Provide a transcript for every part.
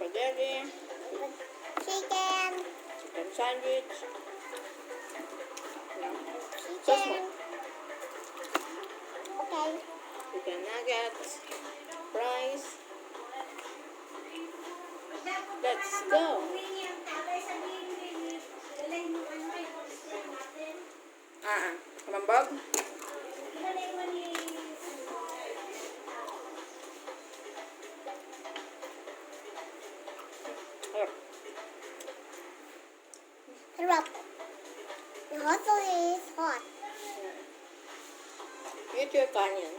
spaghetti, Chicken. chicken sandwich, sauce mo, Chicken. Okay. chicken nuggets, fries. Let's go! Kamambag? Sarap. The hot sauce is hot. Eat your onion.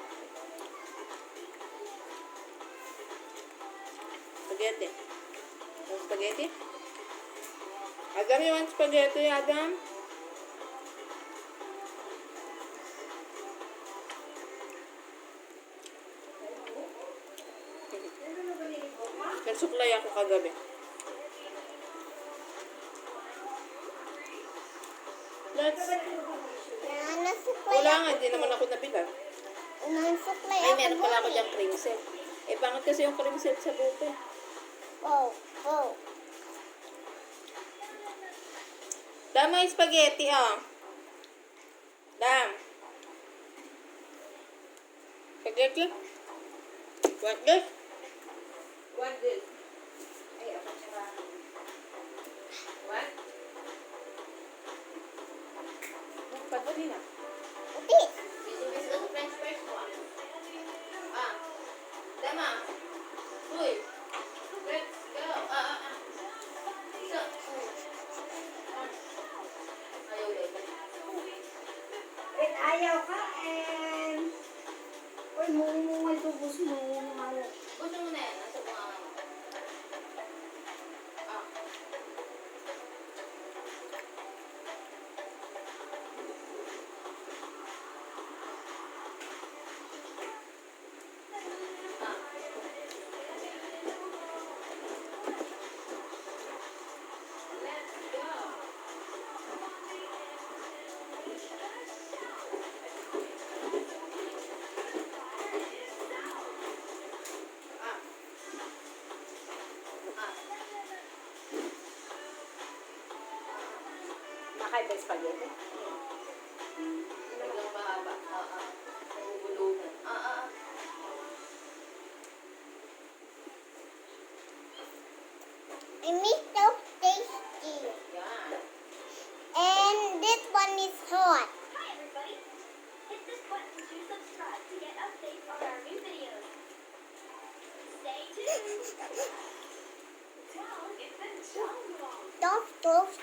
Spaghetti. Want spaghetti? Adam, you want spaghetti, Adam? Nagsuklay ako kagabi. Let's... Nasuklay Wala ako. nga, hindi naman ako nabilan. Nasuklay Ay, ako. meron pala ako doon diyang cream set. Eh, pangit kasi yung cream set sa buko. Oh, oh. Dam, may spaghetti, oh. Dam. Spaghetti? What this? What this? Ay, ako siya. What? Pagpati na. Uti. Bising-bising ako French fries ko, ah. Dama. Uy. Let's go. So. Ayaw ulit. Wait, ayaw ka and... Uy, mungungal to, gusto mungungal. Gusto mo na yan. Nasa mga ano. Ah. Nakain ba yung spaghetti? Hanggang mahaba. Naguguluhan. I miss so tasty. Yan. And this one is hot. Hi everybody! Hit this button to subscribe to get updates on our new videos. Stay tuned! Wow, it's been so long! Don't toast.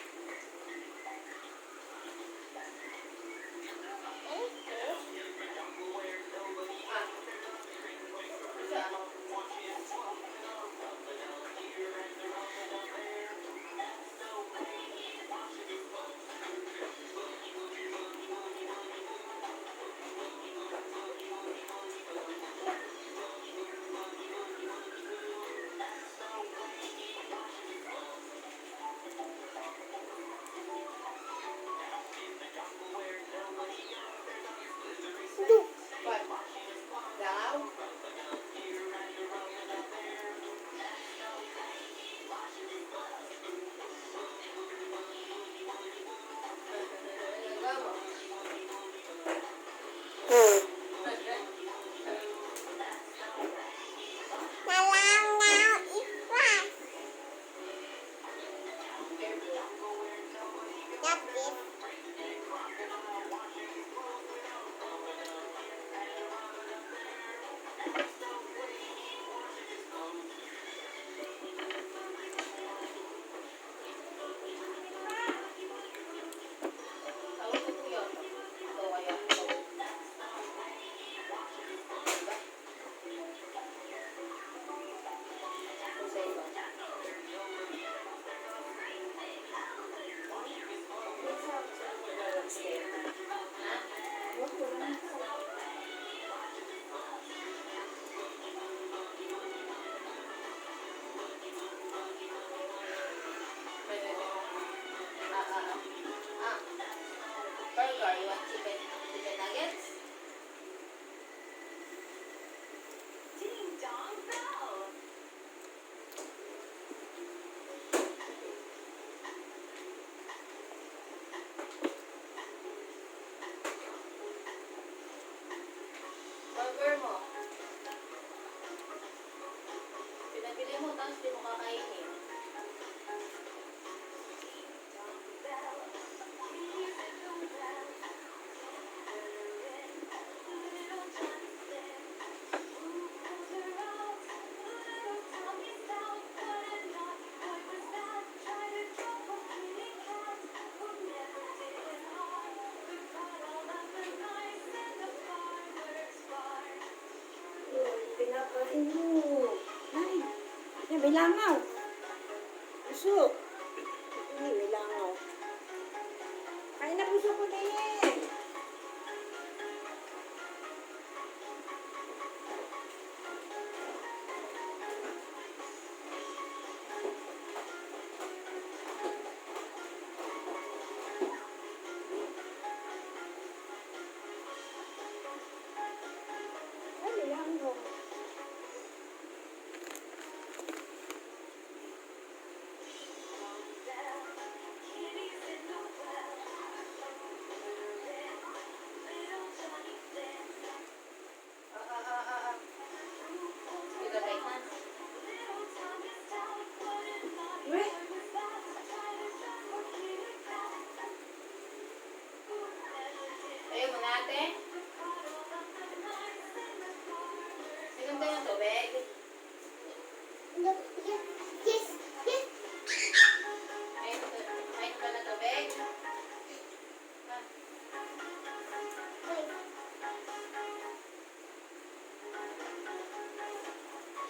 burger mo. Pinabili mo, tapos di mo kakainin. Pinakain mo. Ay, yan, may langaw. Puso. Ay, may langaw. Kain na puso ko na yan. Ay, may langaw. Dito kay Han. Uy, Ayaw mo natin? Sinom tayo ng tubig. Look, yes.